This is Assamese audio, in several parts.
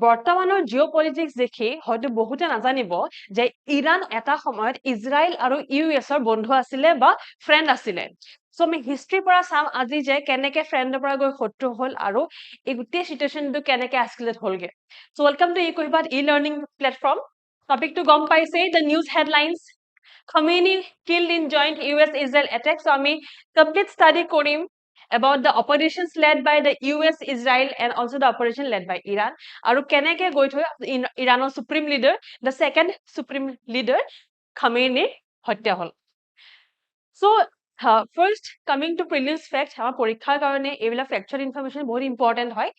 বৰ্তমানৰ জিঅ'পলিটিক্স দেখি হয়তো বহুতে নাজানিব যে ইৰাণ এটা সময়ত ইজৰাইল আৰু ইউএছৰ বন্ধু আছিলে বা ফ্ৰেণ্ড আছিলে সো আমি হিষ্ট্ৰীৰ পৰা চাম আজি যে কেনেকে ফ্ৰেণ্ডৰ পৰা গৈ শত্ৰু হ'ল আৰু এই গোটেই চিটুৱেশ্যনটো কেনেকে এস্কেলেট হ'লগে so welcome to eKuhipath e-learning platform টপিকটো গম পাইছেই the news headlines Khamenei killed in joint US-Israel attack so আমি complete study কৰিম about the operations led by the US, Israel and also the operation led by Iran. আৰু কেনেকে গৈ থৈ ইৰাণৰ supreme leader, the second supreme leader, Khamenei হত্যা হল. So, first coming to prelims facts, আমাৰ পৰীক্ষাৰ কাৰণে এইবিলাক factual information বহুত important হয়.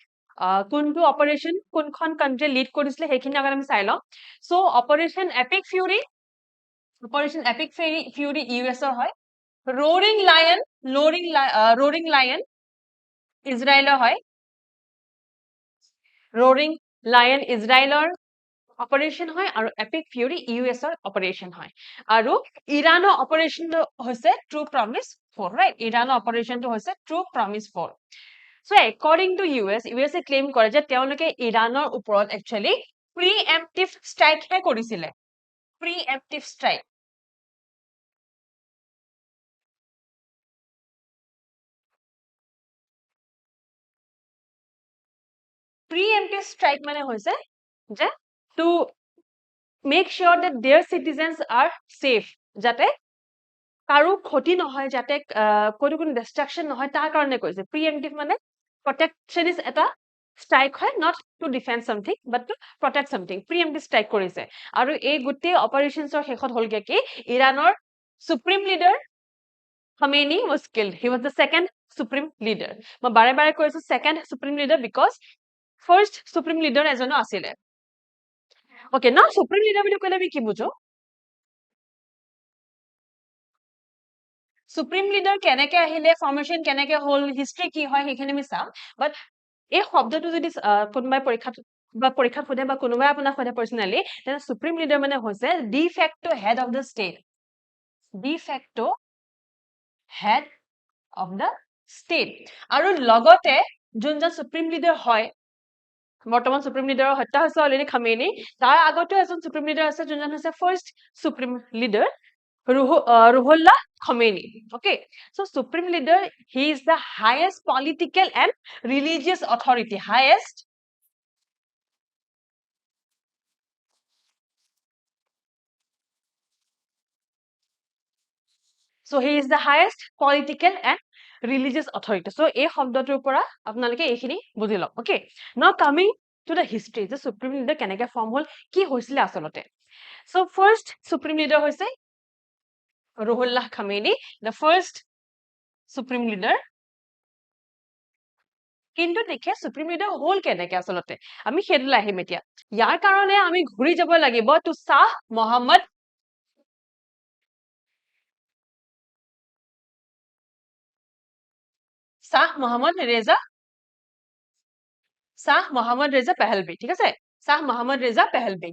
কোনটো অপাৰেশন কোনখন কান্ট্ৰি লিড কৰিছিলে সেইখিনি আগত আমি চাই লওঁ. So, Operation Epic Fury US ৰ হয়. Roaring Lion ইজৰাইলৰ হয় Roaring Lion ইজৰাইলৰ অপাৰেশন হয় আৰু Epic Fury US ৰ অপাৰেশন হয় আৰু ইৰাণৰ অপাৰেশনটো হৈছে True Promise 4 right ইৰাণৰ অপাৰেশনটো হৈছে True Promise 4 so according to US claim কৰে যে তেওঁলোকে ইৰাণৰ ওপৰত actually pre-emptive strike হে কৰিছিলে pre-emptive strike pre-emptive strike মানে হৈছে যে to make sure that their citizens are safe যাতে কাৰো ক্ষতি নহয় যাতে কোনো ডিস্ট্ৰাকশন নহয় তাৰ কাৰণে কৈছে pre-emptive মানে protection is এটা strike হয় not to defend something but to protect something pre-emptive strike কৰিছে আৰু এই গোটেই অপাৰেশনছৰ শেষত হ'লগে কি ইৰাণৰ supreme leader Khamenei was killed he was the second supreme leader মই বাৰে বাৰে কৈছো second supreme leader because first supreme leader এজনো আছিলে okay now supreme leader বুলি কলে আমি কি বুজো Supreme leader কেনেকে আহিলে ফৰ্মেশন কেনেকে হল হিষ্ট্ৰি কি হয় সেইখিনি আমি চাম বাট এই শব্দটো যদি কোনোবাই পৰীক্ষাত সোধে বা কোনোবাই আপোনাক সোধে পাৰ্সোনালি তেনে সুপ্ৰিম লিডাৰ মানে হৈছে de facto head of the state de facto head of the state আৰু লগতে যোনজন সুপ্ৰিম লিডাৰ হয় বৰ্তমান সুপ্ৰিম লিডাৰৰ হত্যা হৈছে অলৰেডি খামেনি তাৰ আগতে এজন সুপ্ৰিম লিডাৰ আছে যোনজন হৈছে first supreme leader Ruhollah Khamenei. Okay, so supreme leader, he is the highest political and religious authority. Highest. So he is the highest political and religious authority. So এই শব্দটোৰ পৰা আপোনালোকে এইখিনি বুজি লওক. Okay, now coming to the history. The supreme leader কেনেকে ফৰ্ম হল কি হৈছিলে আসলতে. So first supreme leader হৈছে Ruhollah Khamenei, the first supreme leader. কিন্তু দেখে সুপ্ৰিম লিডাৰ হল কেনেকে আসলতে আমি হেডলা আহিম এতিয়া ইয়াৰ কাৰণে আমি ঘুৰি যাব লাগিব টু শাহ মোহাম্মদ ৰেজা পেহলভি ঠিক আছে শাহ মোহাম্মদ ৰেজা পেহলভি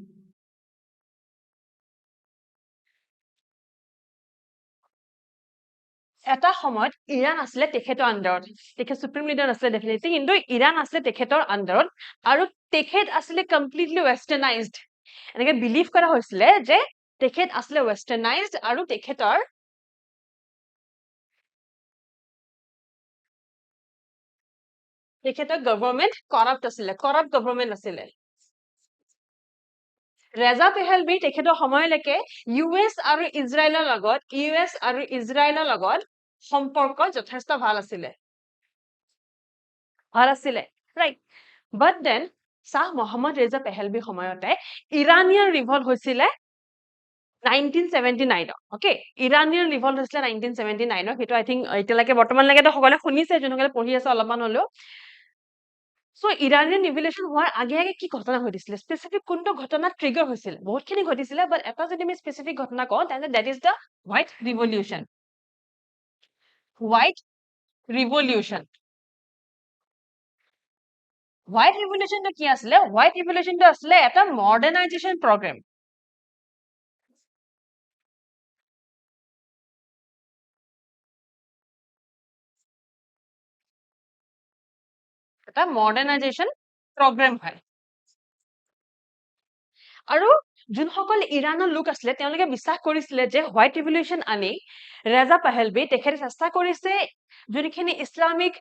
এটা সময়ত ইৰাণ আছিলে তেখেতৰ আন্ডাৰত তেখেত সুপ্ৰিম লিডাৰ আছিলে ডেফিনেটলি কিন্তু ইৰাণ আছিলে তেখেতৰ আন্ডাৰত আৰু তেখেত আছিলে কমপ্লিটলি ওয়েস্টাৰ্নাইজড এনেকে বিলিভ কৰা হৈছিলে যে তেখেত আছিলে ওয়েস্টাৰ্নাইজড আৰু তেখেতৰ গভৰ্ণমেন্ট কৰাপ্ট আছিলে কৰাপ্ট গভৰ্ণমেন্ট আছিলে ৰেজা পেহলভি তেখেতৰ সময়লৈকে ইউএছ আৰু ইজৰাইলৰ লগত সম্পৰ্ক যথেষ্ট ভাল আছিলে ৰাইট বাট দেন শাহ মোহাম্মদ ৰেজা পেহলভি সময়তে ইৰানিয়ান ৰিভল্ট হৈছিলে 1979 okay ইৰানিয়ান ৰিভল্ট হৈছিলে 1979 হেতু আই থিংক এতিয়ালৈকে বৰ্তমানলৈকে তো সকলে শুনিছে যোনসকলে পঢ়ি আছে অলপমান হলো সো ইৰানিয়ান ৰিভলিউচন হোৱাৰ আগে আগে কি ঘটনা ঘটিছিলে স্পেসিফিক কোনটো ঘটনা ট্ৰিগাৰ হৈছিল বহুতখিনি ঘটিছিলে বাট এটা যদি আমি স্পেসিফিক ঘটনা কওঁ তেন্তে that is the white revolution white ৰিভলিউচনটো কি আছিলে হোৱাইট ৰিভলিউচনটো আছিলে এটা মডাৰ্নাইজেচন প্ৰগ্ৰাম এটা মডাৰ্নাইজেচন প্ৰগ্ৰাম হয় আৰু যোনসকল ইৰাণৰ লোক আছিলে তেওঁলোকে বিশ্বাস কৰিছিলে যে হোৱাইট ৰিভলিউশ্যন আনি ৰেজা পেহেলভি তেখেতে চেষ্টা কৰিছে যোনখিনি ইছলামিক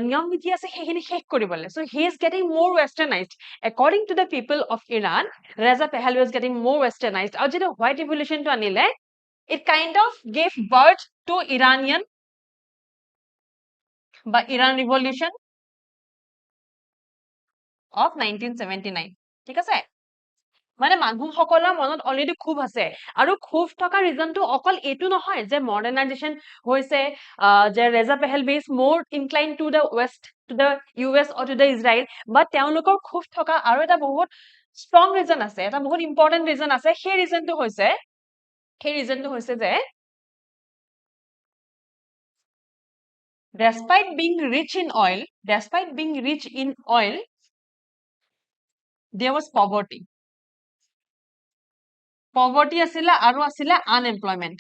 নিয়ম নীতি আছে সেইখিনি শেষ কৰিবলৈ so he is getting more westernized according to the people of Iran Reza Pahlavi is getting more westernized আৰু যেটো হোৱাইট ৰিভলিউশ্যনটো আনিলে it kind of gave birth to Iranian বা Iran revolution of 1979 ঠিক আছে মানে মানুহসকলৰ মনত অলৰেডি খুব আছে আৰু খুব থকা ৰিজনটো অকল এইটো নহয় যে মডাৰ্নাইজেশ্যন হৈছে যে Reza Pahlavi is more incline to the west to the US or to the Israel but তেওঁলোকৰ খুব থকা আৰু এটা বহুত ষ্ট্ৰং ৰিজন আছে এটা বহুত ইম্পৰ্টেণ্ট ৰিজন আছে সেই ৰিজনটো হৈছে যে despite being rich in oil there was poverty আছিলে আৰু আছিলে unemployment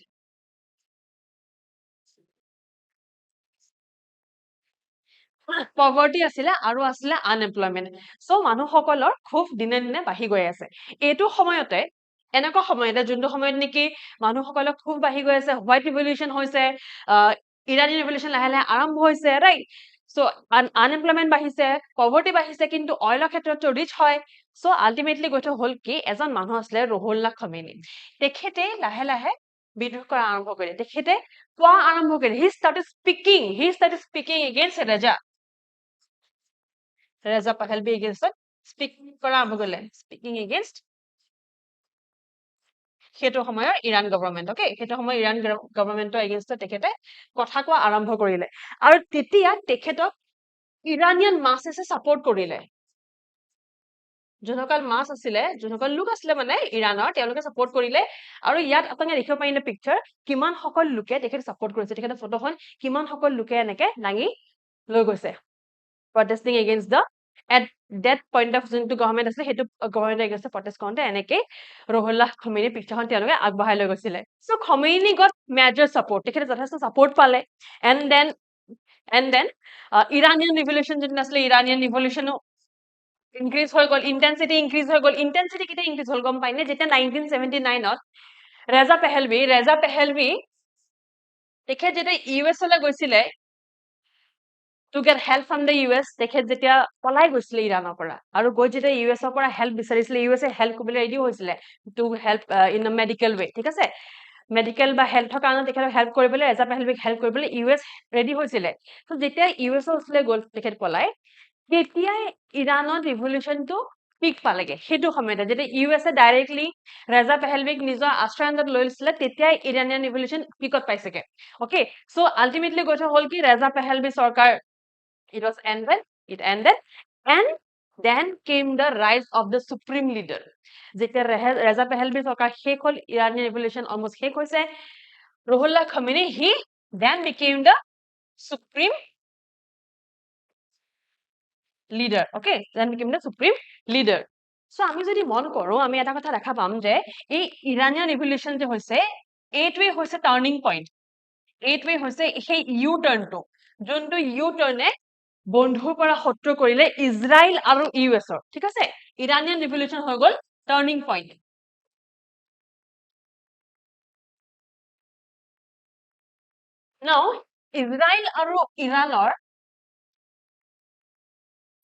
poverty আছিলে আৰু আছিলে unemployment so মানুহসকলৰ খুব দিনে দিনে বাঢ়ি গৈ আছে এইটো সময়তে এনেকুৱা সময়তে যোনটো সময়ত নেকি মানুহসকলৰ খুব বাঢ়ি গৈ আছে হোৱাইট ৰিভলিউশ্যন হৈছে ইৰানী ৰিভলিউশ্যন লাহে লাহে আৰম্ভ হৈছে ৰাইট so unemployment বাঢ়িছে poverty বাঢ়িছে কিন্তু অইলৰ ক্ষেত্ৰতো ৰিচ হয় so ultimately গৈ হল কি এজন মানুহ আছিলে ৰুহুল্লাহ খামেনি তেখেতে লাহে লাহে বিদ্ৰোহ কৰা আৰম্ভ কৰিলে তেখেতে কোৱা আৰম্ভ কৰিলে he started speaking against Reza Pahlavi against speaking কৰা আৰম্ভ কৰিলে speaking against সেইটো সময়ৰ ইৰাণ গভৰ্ণমেণ্ট ওকে সেইটো সময়ৰ ইৰাণ গভৰ্ণমেণ্টৰ এগেইনষ্টত তেখেতে কথা কোৱা আৰম্ভ কৰিলে আৰু তেতিয়া তেখেতক ইৰানিয়ান মাছেছে সাপোৰ্ট কৰিলে যোনসকল মাছ আছিলে যোনসকল লোক আছিলে মানে ইৰাণৰ তেওঁলোকে সাপোৰ্ট কৰিলে আৰু ইয়াত আপোনালোকে দেখিব পাৰিলে পিকচাৰ কিমান সকল লোকে তেখেতে সাপোৰ্ট কৰিছে তেখেতে ফটোখন কিমান সকল লোকে এনেকে দাঙি লৈ গৈছে protesting against the at that point of যোনটো গভৰ্ণমেণ্ট আছে সেইটো গভৰ্ণমেণ্ট এগেইনষ্ট প্ৰটেষ্ট কৰোঁতে এনেকে ৰুহুল্লাহ খামেনি পিকচাৰখন তেওঁলোকে আগবঢ়াই লৈ গৈছিলে so Khamenei gut major support তেখেতে যথেষ্ট সাপোৰ্ট পালে এণ্ড দেন ইৰানিয়ান ৰিভলিউশ্যন যোনটো আছিলে ইৰানিয়ান ৰিভলিউশ্যনো ইনক্ৰিজ হৈ গ'ল ইন্টেন্সিটি ইনক্ৰিজ হৈ গ'ল ইন্টেন্সিটি কেতিয়া ইনক্ৰিজ হ'ল গম পাইনে যেতিয়া 1979ত ৰেজা পেহেলভি তেখেত যেতিয়া US লৈ গৈছিলে to get help from the US তেখেত যেতিয়া পলাই গৈছিলে ইৰাণৰ পৰা আৰু গৈ যেতিয়া US ৰ পৰা হেল্প বিচাৰিছিলে US হেল্প কৰিবলৈ ৰেডি হৈছিলে to help in a medical way ঠিক আছে মেডিকেল বা হেল্থৰ কাৰণে তেখেতক হেল্প কৰিবলৈ ৰেজা পেহেলভিক হেল্প কৰিবলৈ US ৰেডি হৈছিলে তো যেতিয়া US ওচৰলৈ গ'ল তেখেত পলাই তেতিয়াই ইৰাণৰ ৰিভলিউশ্যনটো পিক পালেগে সেইটো সময়তে যেতিয়া US ডাইৰেক্টলি ৰেজা পেহেলভিক নিজৰ আশ্ৰয়ত লৈ লৈছিলে তেতিয়াই ইৰানিয়ান ৰিভলিউশ্যন পিকত পাইছেগে ওকে সো আলটিমেটলি কথা হ'ল কি ৰেজা পেহেলভি চৰকাৰ it was ended and then came the rise of the supreme leader যেতিয়া ৰেজা পেহেলভি চৰকাৰ শেষ হ'ল ইৰানিয়ান ৰিভলিউশ্যন অলমোস্ট শেষ হৈছে ৰুহুল্লাহ Khamenei he then became the supreme leader okay then became the supreme leader so আমি যদি মন কৰো আমি এটা কথা দেখা পাম যে এই ইৰানিয়ান ৰিভলিউশ্যন যে হৈছে এইটোৱে হৈছে টাৰ্নিং পইণ্ট এইটোৱে হৈছে সেই ইউ টাৰ্ণটো যোনটো ইউ টাৰ্ণে বন্ধুৰ পৰা শত্ৰু কৰিলে ইজৰাইল আৰু US ঠিক আছে ইৰানিয়ান ৰিভলিউশ্যন হৈ গ'ল টাৰ্নিং পইণ্ট নাও ইজৰাইল আৰু ইৰাণৰ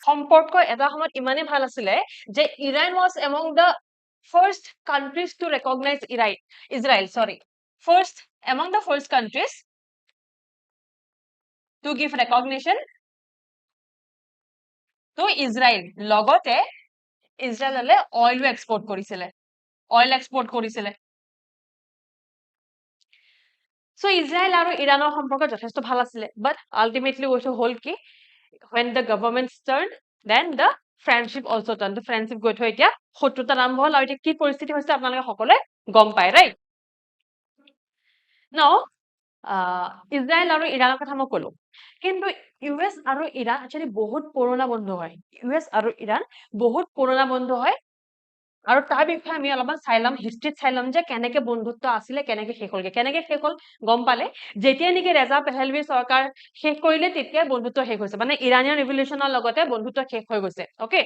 সম্পৰ্ক এটা সময়ত ইমানেই ভাল আছিলে যে Iran was among the first countries to recognize Israel among the first countries to give recognition to Israel লগতে ইজৰাইললে অইল এক্সপোৰ্ট কৰিছিলে সো ইজৰাইল আৰু ইৰাণৰ সম্পৰ্ক যথেষ্ট ভাল আছিলে বাট আলটিমেটলি হ'ল কি when the governments turned then the friendship also turned the friendship গৈ থৈ এতিয়া শত্ৰুতা আৰম্ভ হ'ল আৰু এতিয়া কি পৰিস্থিতি হৈছে আপোনালোকে সকলোৱে গম পায় ৰাইট নাও ইজৰাইল আৰু ইৰাণৰ কথা মই কলো কিন্তু US আৰু ইৰাণ একচুয়ালি বহুত পুৰণা বন্ধু হয় US আৰু ইৰাণ বহুত পুৰণা বন্ধু হয় আৰু তাৰ বিষয়ে আমি অলপমান চাইলাম হিষ্ট্ৰীত চাইলাম যে কেনেকে বন্ধুত্ব আছিলে কেনেকে শেষ হ'লগে কেনেকে শেষ হ'ল গম পালে যেতিয়া নেকি ৰেজা পেহেলভি চৰকাৰ শেষ কৰিলে তেতিয়া বন্ধুত্ব শেষ হৈছে মানে ইৰানিয়ান ৰিভলিউশ্যনৰ লগতে বন্ধুত্ব শেষ হৈ গৈছে ওকে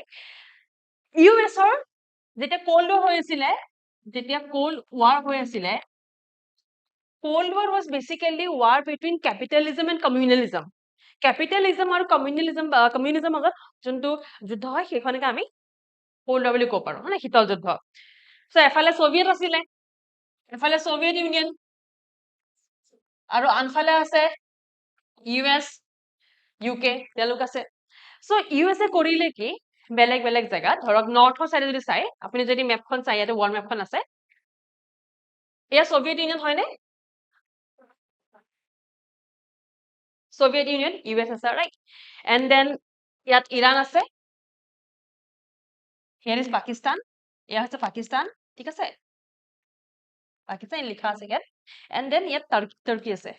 US যেতিয়া কোল্ড ৱাৰ হৈ আছিলে, যেতিয়া কোল্ড ৱাৰ হৈ আছিলে, cold war was basically war between capitalism and communalism. Capitalism আৰু কমিউনিজম মাজত যোনটো যুদ্ধ হয় সেইখনকে আমি কোল্ড ৱাৰ বুলি ক'ব পাৰো, মানে শীতল যুদ্ধ। চ' এফালে ছভিয়েট আছিলে, এফালে ছভিয়েট ইউনিয়ন, আৰু আনফালে আছে US, UK, তেওঁলোক আছে। চ' USA কৰিলে কি, বেলেগ বেলেগ জেগাত, ধৰক নৰ্থৰ চাইডে যদি চাই, আপুনি যদি মেপখন চাই, ইয়াতে ৱৰ্ল্ড মেপখন আছে, এয়া ছভিয়েট ইউনিয়ন হয়নে? Soviet Union, USSR, right? And then ইয়াত ইৰাণ আছে, here is Pakistan, এয়া হৈছে পাকিস্তান, ঠিক আছে? পাকিস্তান লিখা আছে ইয়াত, and then ইয়াত তুৰ্কী আছে,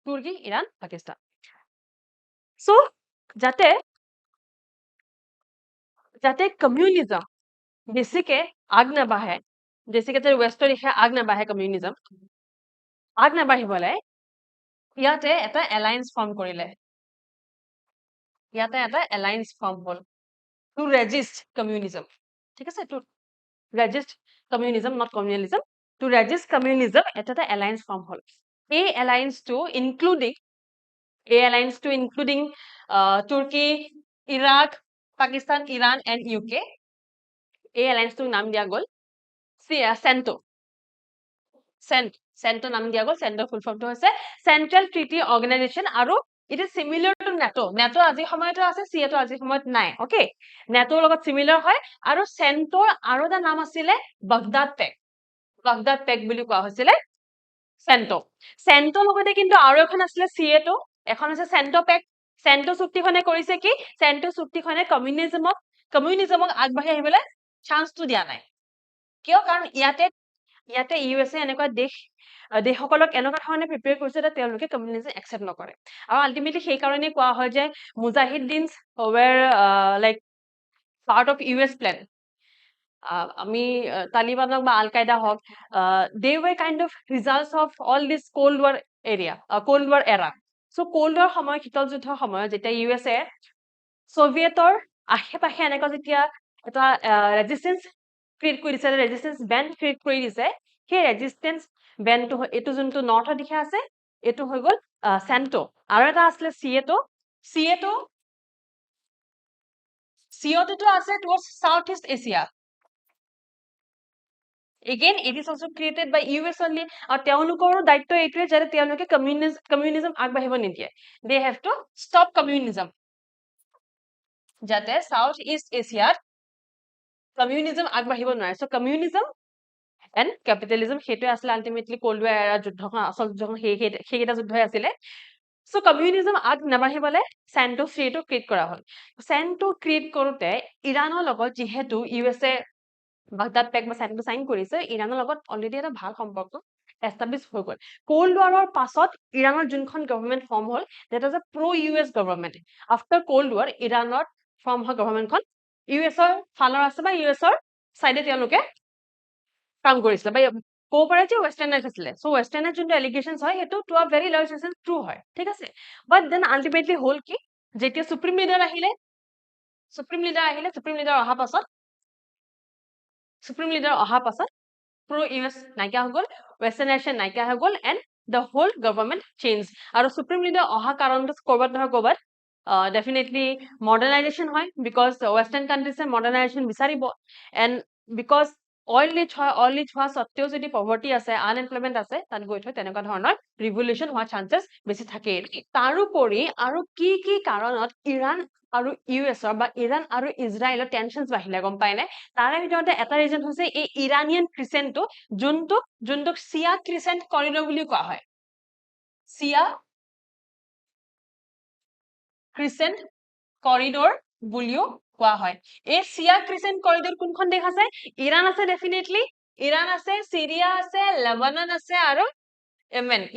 তুৰ্কী, ইৰাণ, পাকিস্তান। So যাতে কমিউনিজম বেছিকে আগ নাবাঢ়ে, বেছিকে যে ৱেষ্টৰ দিশে আগ নাবাঢ়ে, কমিউনিজম আগ নাবাঢ়িবলৈ ইয়াতে এটা এলায়েন্স ফৰ্ম কৰিলে, ইয়াতে এটা এলায়েন্স ফৰ্ম হ'ল টু ৰেজিষ্ট কমিউনিজম, ঠিক আছে? To resist communism, not communism, to resist communism এটা এলায়েন্স ফৰ্ম হ'ল। এই এলায়েন্সটো including Turkey, Iraq, Pakistan, Iran and UK, এই এলায়েন্সটোৰ নাম দিয়া গ'ল চেণ্টো। চেণ্টো নাম দিয়া গ'ল, চেণ্টোৰ ফুল ফৰ্মটো হৈছে চেন্ট্ৰেল ট্ৰিটি অৰ্গেনাইজেশ্যন, আৰু ইট ইজ সিমিলাৰ টু নেটো। নেটো আজিৰ সময়তো আছে, CAটো আজিৰ সময়ত নাই, অকে? নেটোৰ লগত সিমিলাৰ হয়, আৰু চেণ্টোৰ আৰু এটা নাম আছিলে বাগদাদ পেক্ট। বাগদাদ পেক্ট বুলি কোৱা হৈছিলে চেণ্টো। চেণ্টোৰ লগতে কিন্তু আৰু এখন আছিলে CAটো, এখন হৈছে চেণ্টো পেক্ট। চেণ্টো চুক্তিখনে কৰিছে কি, চেণ্টো চুক্তিখনে কমিউনিজমক আগবাঢ়ি আহিবলৈ চান্সটো দিয়া নাই। কিয়? কাৰণ ইয়াতে USA এনেকুৱা দেশসকলক এনেকুৱা ধৰণে প্ৰিপেয়াৰ কৰিছে যে তেওঁলোকে কমিউনিজম একচেপ্ট নকৰে, আৰু আল্টিমেটলি সেইকাৰণে কোৱা হয় যে মুজাহিদিনছ were like part of US plan. আমি তালিবানক বা আল কায়দা হওক, they were kind of results of all this cold war era. So cold war সময়ত, শীতল যুদ্ধৰ সময়ত যেতিয়া USA ছভিয়েটৰ আশে-পাশে এনেকুৱা যেতিয়া এটা ৰেজিষ্টেন্স ক্ৰিয়েট কৰি দিছে, ৰেজিষ্টেন্স বেণ্ড ক্ৰিয়েট কৰি দিছে, সেই ৰেজিষ্টেন্স বেণ্ডটো, এইটো যোনটো নৰ্থৰ দিশে আছে, এইটো হৈ গ'ল চেণ্টো। আৰু এটা আছিলে CAটো আছে towards Southeast Asia. Again, it is also created by US only, আৰু তেওঁলোকৰ দায়িত্ব এইটোৱে যে তেওঁলোকে কমিউনিজম আগবাঢ়িব নিদিয়ে। They have to stop communism, যাতে সাউথ ইষ্ট এছিয়াত কমিউনিজম আগবাঢ়িব নোৱাৰে। চ' কমিউনিজম এণ্ড কেপিটেলিজম, সেইটোৱে আছিলে আল্টিমেটলি কোল্ড ৱাৰ এৰা যুদ্ধখন, আচল যুদ্ধখন সেইকেইটা যুদ্ধই আছিলে। চ' কমিউনিজম আগ নাবাঢ়িবলৈ চেণ্টো CAটো ক্ৰিয়েট কৰা হ'ল। চেণ্টো ক্ৰিয়েট কৰোতে ইৰাণৰ লগত যিহেতু USA বাগদাদ পেক্ট বা চেণ্টো চাইন কৰিছে, ইৰাণৰ লগত অলৰেডি এটা ভাল সম্পৰ্ক এষ্টাব্লিছ হৈ গ'ল। কোল্ড ৱাৰৰ পাছত ইৰাণৰ যোনখন গভৰ্ণমেণ্ট ফৰ্ম হ'ল, that is a pro-US government. After cold war ইৰাণত ফৰ্ম হয় গভৰ্ণমেণ্টখন US-ৰ ফালৰ আছে, বা US-ৰ চাইডে তেওঁলোকে কাম কৰিছিলে, বা ক'ব পাৰে যে ৱেষ্টাৰ্ণাইজ আছিলে। চ' ৱেষ্টাৰ্ণাইজ যোনটো এলিগেশ্যন হয়, সেইটো to a very large extent true হয়, ঠিক আছে? বাট দেন আল্টিমেটলি হ'ল কি, যেতিয়া সুপ্ৰিম লিডাৰ আহিলে, সুপ্ৰিম লিডাৰ অহাৰ পাছত pro-US নাইকিয়া হৈ গ'ল, ৱেষ্টাৰ্ণাইজেশ্যন নাইকিয়া হৈ গ'ল, and the whole government change. আৰু সুপ্ৰিম লিডাৰ অহা কাৰণটো ক'ৰবাত নহয় ক'ৰবাত ডেফিনেটলি মডাৰ্ণাইজেশ্যন হয়, বিকজ ৱেষ্টাৰ্ণ কাণ্ট্ৰিজে মডাৰ্ণাইজেশ্যন বিচাৰিব, এণ্ড বিকজ অইল ৰিচ হোৱা স্বত্তেও যদি পভাৰ্টি আছে, আনএমপ্লয়মেণ্ট আছে, তাত গৈ থৈ তেনেকুৱা ধৰণৰ ৰিভলিউশ্যন হোৱাৰ চান্সেছ বেছি থাকেই। তাৰোপৰি আৰু কি কি কাৰণত ইৰাণ আৰু US-ৰ বা ইৰাণ আৰু ইজৰাইলৰ টেনশ্যনছ বাঢ়িলে গম পায়নে? তাৰে ভিতৰতে এটা ৰিজন হৈছে এই ইৰাণিয়ান ক্ৰিচেণ্টটো, যোনটোক চিয়া ক্ৰিচেণ্ট কৰিডৰ বুলি কোৱা হয়। চিয়া ক্ৰিচেণ্ট কৰিডৰ বুলিও কোৱা হয়। এই চিয়া ক্ৰিচেণ্ট কৰিডৰ কোনখন দেশ আছে? ইৰাণ আছে, ডেফিনেটলি ইৰাণ আছে, চিৰিয়া আছে, লেবানন আছে, আৰু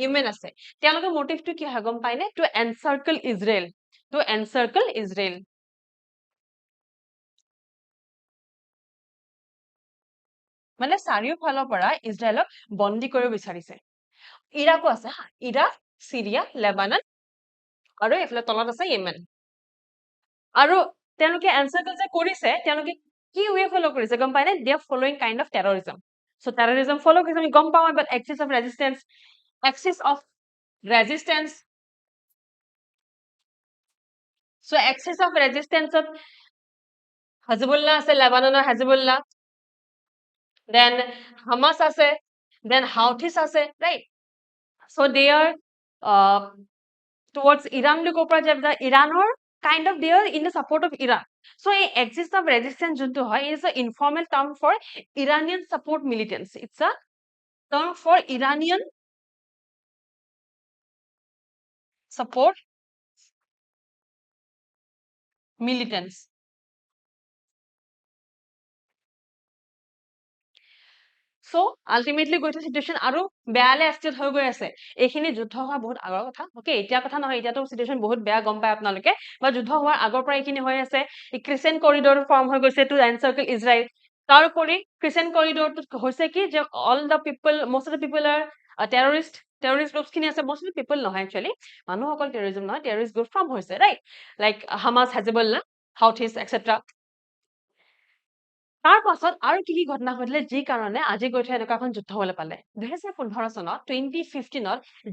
ইয়েমেন আছে। তেওঁলোকৰ মটিভটো কি হয় গম পায়নে? To encircle Israel. মানে চাৰিওফালৰ পৰা ইজৰাইলক বন্দী কৰিব বিচাৰিছে। ইৰাকো আছে, ইৰাক, চিৰিয়া, লেবানন, আৰু এইফালে তলত আছে ইয়েমেন। আৰু তেওঁলোকে এনচাৰ্কল যে কৰিছে, তেওঁলোকে কি ৱে ফলো কৰিছে গম পাই নে they are following kind of terrorism so terrorism follow কৰিছে আমি গম পাওঁ but axis of resistance so axis of ৰেজিস্টেন্সত Hezbollah আছে লেবাননৰ Hezbollah then Hamas আছে then Houthis আছে right so they are towards Iran বুলি ক'ব পৰা যায় the Iranor kind of they are in the support of Iran so a axis of resistance যোনটো হয় is a informal term for Iranian support militants it's a term for Iranian support militants so ultimately going to situation আৰু বেয়ালে এষ্টেট হৈ গৈ আছে এইখিনি যুদ্ধ হোৱা বহুত আগৰ কথা ওকে এতিয়া কথা নহয় এতিয়াতো সিচুৱেশন বহুত বেয়া গম পায় আপোনালোকে বা যুদ্ধ হোৱাৰ আগৰ পৰা এইখিনি হৈ আছে এই ক্ৰিসেন্ট কৰিডৰ ফৰ্ম হৈ গৈছে টু এনসাৰ্কেল ইজৰাইল তাৰোপৰি ক্ৰিসেন্ট কৰিডৰটো হৈছে কি যে all the people most of the people are terrorist groups খিনি আছে most of the people নহয় actually মানুহ অকল টেৰৰিজম নহয় terrorist group ফৰ্ম হৈছে right like Hamas Hezbollah Houthis etc তাৰ পাছত আৰু কি ঘটনা ঘটিলে যি কাৰণে আজি গৈছে এনেকুৱা এখন যুদ্ধ হলে পালে 2015 চনত 2015 ত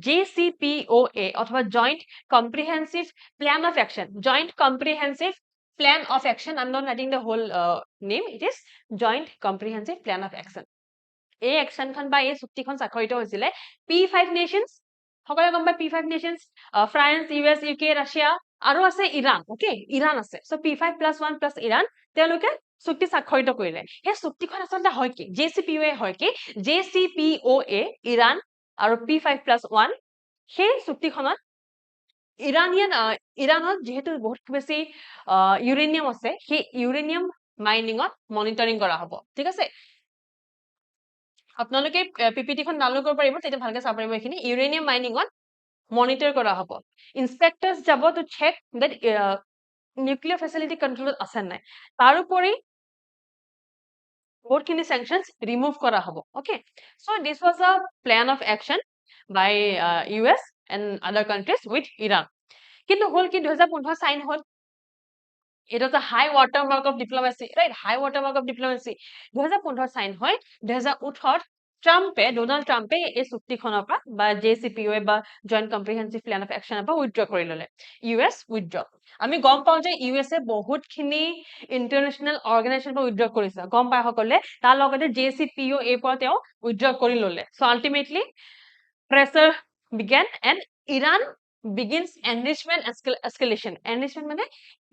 JCPOA অথবা joint comprehensive plan of action I'm not writing the whole name it is joint comprehensive plan of action এই একশনখন বা এই চুক্তিখন স্বাক্ষৰিত হৈছিলে P5 nations সকলে গম পায় P5 nations France US UK Russia আৰু আছে ইৰাণ ওকে ইৰাণ আছে সো P5+1 ইৰাণ তেওঁলোকে চুক্তি স্বাক্ষৰিত কৰিলে এই চুক্তিখন আচলতে হয় কি JCPOA হয় কি JCPOA ইৰাণ আৰু P5+1 সেই চুক্তিখনত ইৰাণত যেহেতু বহুত বেছি ইউৰেনিয়াম আছে সেই ইউৰেনিয়াম মাইনিঙত মনিটৰিং কৰা হ'ব ঠিক আছে আপোনালোকে পিপিটিখন ডাউনলোড কৰিব পাৰিব তেতিয়া ভালকে চাব পাৰিব এইখিনি ইউৰেনিয়াম মাইনিঙত মনিটৰ কৰা হ'ব ইনস্পেক্টৰছ যাব to check that nuclear facility কন্ট্ৰোলত আছে নাই তাৰোপৰি বহুতখিনি sanctions remove কৰা হ'ব okay so this was a plan of action by US and other countries with Iran কিন্তু হল কি 2015 সাইন হল it was a high watermark of diplomacy right high watermark of diplomacy 2015 sign হয় 2018 ডোনাল্ড ট্ৰাম্পে এই চুক্তিখনৰ পৰা বা JCPOA বা জইন্ট কম্প্ৰিহেনসিভ প্ল্যান অফ একশনৰ পৰা উইথড্ৰ কৰি ললে US উইথড্ৰ আমি গম পাওঁ যে USA বহুতখিনি ইন্টাৰনেশ্যনেল অৰ্গানাইজেশ্যন পৰা উইথড্ৰ কৰিছে গম পায় সকলে তাৰ লগতে JCPOA পৰা তেওঁ উইথড্ৰ কৰি ললে so ultimately pressure began and Iran begins enrichment escalation enrichment মানে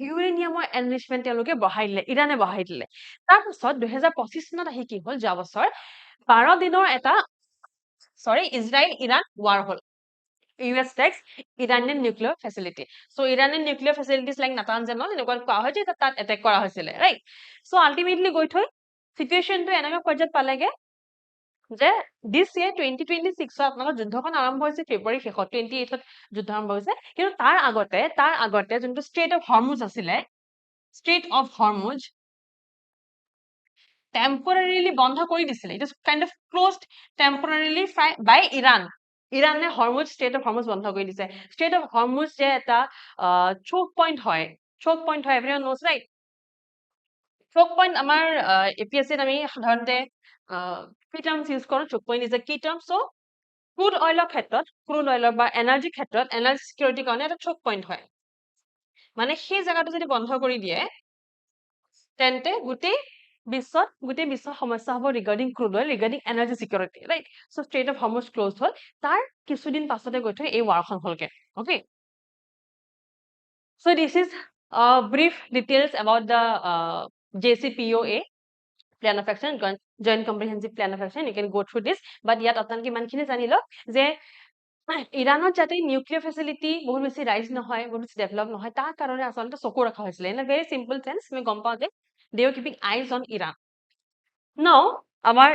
ইউৰেনিয়ামৰ enrichment তেওঁলোকে বঢ়াই দিলে ইৰানে বঢ়াই দিলে তাৰ পিছত 2025 চনত আহি কি হল যোৱা বছৰ 12 দিনৰ এটা Israel Iran war hall US takes Iranian nuclear facility so Iranian nuclear facilities like Natanz and all এনেকুৱা কোৱা হয় যে তাত attack কৰা হৈছিলে right so ultimately গৈ থৈ situation টো এনেকা পৰ্যায়ত পালেগে যে this year 2026 আপোনালোকৰ যুদ্ধখন আৰম্ভ হৈছে ফেব্ৰুৱাৰী শেষত 28 ত যুদ্ধ আৰম্ভ হৈছে কিন্তু তাৰ আগতে যোনটো ষ্ট্ৰেট অফ হৰমুজ আছিলে ষ্ট্ৰেট অফ হৰমুজ temporarily বন্ধ কৰি দিছিলে it is kind of closed temporarily by ইৰানে হৰমুজ ষ্ট্ৰেট অফ হৰমুজ বন্ধ কৰি দিছে ষ্ট্ৰেট অফ হৰমুজ যে এটা choke point হয় everyone knows right choke point আমাৰ APSC আমি সাধাৰণতে কি টাৰ্মছ ইউজ কৰো choke point is a key term so crude oil ক্ষেত্ৰত crude oil বা এনাৰ্জি ক্ষেত্ৰত এনাৰ্জি সিকিউৰিটি কাৰণে এটা choke point হয় মানে সেই জায়গাটো যদি বন্ধ কৰি দিয়ে তেন্তে গোটেই বিশ্ব সমস্যা হ'ব regarding crude oil regarding energy security right so strait of Hormuz close হ'ল তাৰ কিছুদিন পাছতে গৈ থৈ এই ওৱাৰখন হ'লগে okay so this is brief details about the JCPOA plan of action joint comprehensive plan of action you can go through this but ইয়াত আপোনালোকে ইমানখিনি জানিলো যে ইৰাণত যাতে নিউক্লিয়াৰ ফেসিলিটি বহুত বেছি ৰাইজ নহয় বহুত বেছি ডেভেলপ নহয় তাৰ কাৰণে আচলতে চকু ৰখা হৈছিল in a very simple sense আমি গম পাওঁ যে they were keeping eyes on Iran now আমাৰ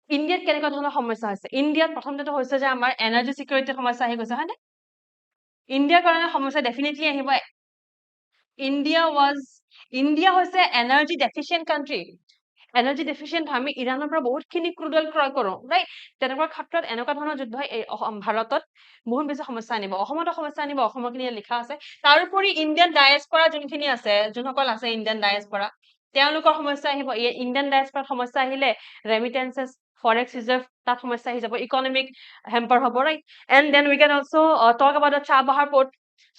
ইণ্ডিয়াত কেনেকুৱা ধৰণৰ সমস্যা হৈছে ইণ্ডিয়াত প্ৰথমতে হৈছে যে আমাৰ এনাৰ্জি সিকিউৰিটিৰ সমস্যা আহি গৈছে হয় না ইণ্ডিয়াৰ কাৰণে সমস্যা ডেফিনেটলি আহিব ইণ্ডিয়া হৈছে এনাৰ্জি ডেফিচিয়েন্ট কান্ট্ৰি এনাৰ্জি ডেফিচিয়েন্ট আমি ইৰাণৰ পৰা বহুতখিনি ক্ৰুড অইল ক্ৰয় কৰো ৰাইট তেনেকুৱা ক্ষেত্ৰত এনেকুৱা ধৰণৰ যুদ্ধ ভাৰতত বহুত বেছি সমস্যা আনিব অসমতো সমস্যা আনিব অসমৰখিনি লিখা আছে তাৰোপৰি ইণ্ডিয়ান ডায়াসপৰা যোনখিনি আছে যোনসকল আছে ইণ্ডিয়ান ডায়াসপৰা তেওঁলোকৰ সমস্যা আহিব ইণ্ডিয়ান ডায়াসপৰাত সমস্যা আহিলে ৰেমিটেন্সেছ ফৰেক্স ৰিজাৰ্ভ তাত সমস্যা আহি যাব ইকনমিক হেম্পাৰ হ'ব right and then we can also talk about the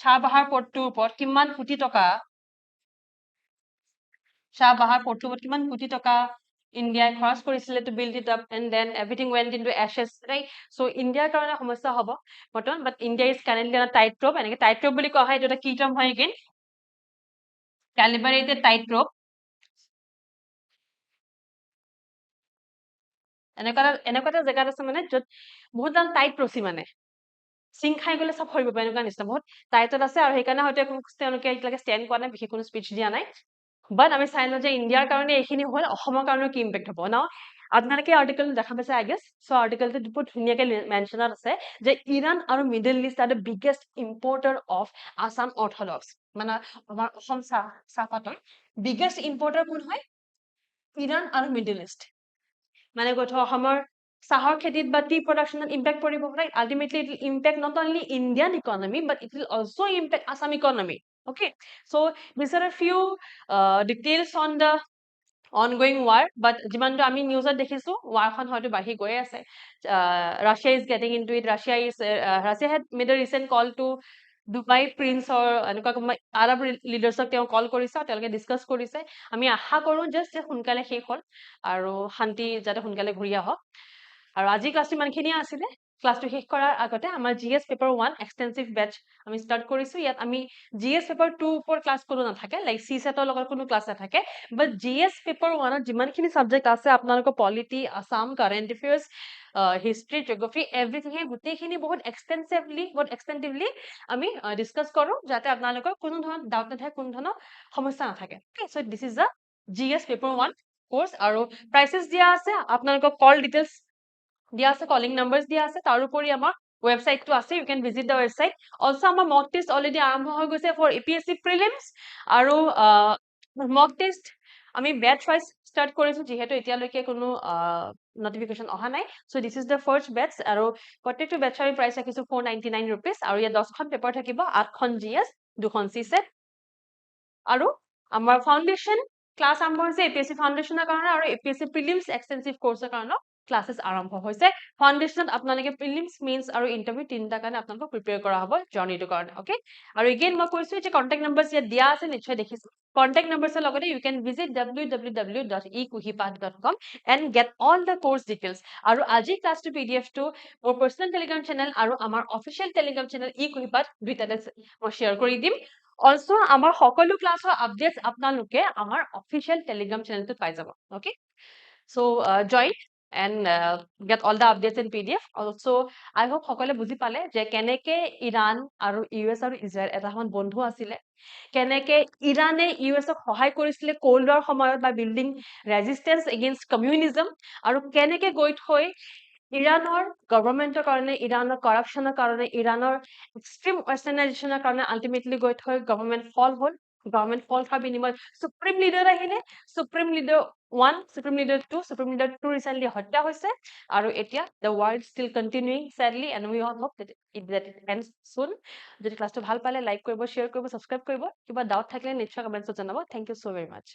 Chabahar পৰ্টটোৰ ওপৰত কিমান কোটি টকা চাহবাহাৰ পৰ্টটোৰ ওপৰত কিমান কোটি টকা ইণ্ডিয়াই খৰচ কৰিছিলে to build it up and then everything went into ashes right so' ইণ্ডিয়াৰ কাৰণে সমস্যা হ'ব বৰ্তমান but India is currently on tight rope এনেকৈ টাইট ৰ'প বুলি কোৱা হয় এইটো এটা কি টাৰ্ম হয় এগেইন calibrated tightrope এনেকুৱা এটা জেগাত আছে মানে য'ত বহুত ডাল টাইট ৰছী মানে চিং খাই গ'লে চব সৰিব পাৰে এনেকুৱা নিচিনা বহুত টাইটত আছে আৰু সেইকাৰণে হয়তো তেওঁলোকে এতিয়ালৈকে ষ্টেণ্ড কৰা নাই বিশেষ কোনো স্পীচ দিয়া নাই বাট আমি চাই লওঁ যে ইণ্ডিয়াৰ কাৰণে এইখিনি হ'ল অসমৰ কাৰণেও কি ইম্পেক্ট হ'ব ন আপোনালোকে আৰ্টিকেল দেখা পাইছে আই গেছ চ' আৰ্টিকেলটো বহুত ধুনীয়াকে মেনশ্যনত আছে যে ইৰাণ আৰু middle east are the biggest ইম্পৰ্টাৰ of Assam Orthodox মানে আমাৰ অসম চাহপাতৰ বিগেষ্ট ইম্পৰ্টাৰ কোন হয় ইৰাণ আৰু মিডল ইষ্ট মানে কৈ থওঁ অসমৰ চাহৰ খেতিত বা টি প্ৰডাকশ্যনত ইম্পেক্ট পৰিব right ultimately it will impact not only Indian economy but it will also impact Assam economy okay so these are a few details on the ongoing war but jimanto ami news at dekhisu war khan hoyto bahi goye ase Russia is getting into it Russia had made a recent call to Dubai Prince or এনেকুৱা আৰব লিডাৰ্ছক তেওঁ কল কৰিছে তেওঁলোকে ডিসকাস কৰিছে আমি আশা কৰো জাস্ট যে সোনকালে শেষ হ'ল আৰু শান্তি যাতে সোনকালে ঘূৰি আহক আৰু আজি ক্লাছটো ইমানখিনিয়ে আছিলে ক্লাছটো শেষ কৰাৰ আগতে আমাৰ জিএছ পেপাৰ 1 এক্সটেনসিভ বেচ আমি স্টাৰ্ট কৰিছো ইয়াত আমি জিএছ পেপাৰ 2 ওপৰ ক্লাছ কোনো নাথাকে লাইক সি সেটৰ লগত কোনো ক্লাছ নাথাকে বাট জিএছ পেপাৰ 1 ত যিমানখিনি সাবজেক্ট আছে আপোনালোকৰ polity Assam current affairs history geography everything গোটেইখিনি বহুত এক্সটেন্সিভলি আমি ডিসকাস কৰো যাতে আপোনালোকৰ কোনো ধৰণৰ ডাউট নাথাকে কোনো ধৰণৰ সমস্যা নাথাকে okay so this is the GS paper 1 course আৰু prices দিয়া আছে আপোনালোকৰ কল ডিটেইলছ দিয়া আছে কলিং নাম্বাৰছ দিয়া আছে তাৰ উপৰি আমাৰ ৱেবসাইটটো আছে you can visit the website also আমাৰ মক টেষ্ট অলৰেডি আৰম্ভ হৈ গৈছে ফৰ APSC প্ৰিলিমছ আৰু মক টেষ্ট আমি বেচ ওয়াইজ স্টাৰ্ট কৰিছো যেহেতু এতিয়ালৈকে কোনো নটিফিকেশন অহা নাই so this is the first batch আৰু প্ৰত্যেকটো বেচৰ প্ৰাইস ৰাখিছো 499 रुपीस আৰু ইয়াত 10খন পেপাৰ থাকিব 8খন জিএস 2খন সিসেট আৰু আমাৰ ফাউন্ডেশন ক্লাস আৰম্ভ হৈছে APSC ফাউন্ডেশনৰ কাৰণে আৰু APSC প্ৰিলিমছ এক্সটেনসিভ কোৰ্সৰ কাৰণে ক্লাसेस আৰম্ভ হৈছে ফাউন্ডেশনত আপোনালোকে প্ৰিলিমছ মেইনছ আৰু ইন্টাৰভিউ তিনটা কাৰণে আপোনালোকক প্ৰিপেয়াৰ কৰা হ'ব জাৰ্নিটো কাৰণে ওকে আৰু এগেইন মই কৈছো যে কন্টাক্ট নাম্বাৰছ ইয়াত দিয়া আছে নিশ্চয় দেখিছো কন্টাক্ট নাম্বাৰছৰ লগতে you can visit www.eKuhipath.com and get all the course details আৰু আজি ক্লাছটো PDF টো মোৰ পাৰ্সোনাল টেলিগ্ৰাম চেনেল আৰু আমাৰ অফিচিয়েল টেলিগ্ৰাম চেনেল eKuhipath দুইটাতে মই শেয়াৰ কৰি দিম অলসো আমাৰ সকলো ক্লাছৰ আপডেটস আপোনালোকে আমাৰ অফিচিয়েল টেলিগ্ৰাম চেনেলটোত পাই যাব okay so join and get all the updates in PDF also I hope সকলে বুজি পালে যে কেনেকে ইৰাণ আৰু ইউএছ আৰু ইজৰাইল এটা সময় বন্ধু আছিলে কেনেকে ইৰাণে ইউএছক সহায় কৰিছিলে কোল্ড ৱাৰ সময়ত বা বিল্ডিং ৰেজিস্টেন্স এগেইনষ্ট কমিউনিজম আৰু কেনেকে গৈ থৈ ইৰাণৰ গভৰ্ণমেন্টৰ কাৰণে ইৰাণৰ কৰাপচনৰ কাৰণে ইৰাণৰ এক্সট্ৰিম ৱেষ্টাৰ্নাইজেশ্যনৰ কাৰণে আল্টিমেটলি গৈ থৈ গভৰ্ণমেন্ট ফল হ'ল গভৰ্ণমেন্ট ফল হোৱাৰ বিনিময়ত সুপ্ৰিম লিডাৰ আহিলে supreme leader 1 supreme leader 2 supreme leader 2 recently হত্যা হৈছে আৰু এতিয়া the war is still continuing sadly and we all hope that it ends soon যদি ক্লাছটো ভাল পালে লাইক কৰিব শেয়াৰ কৰিব সাবস্ক্ৰাইব কৰিব কিবা ডাউট থাকিলে নিশ্চয় কমেন্টছত জনাব thank you so very much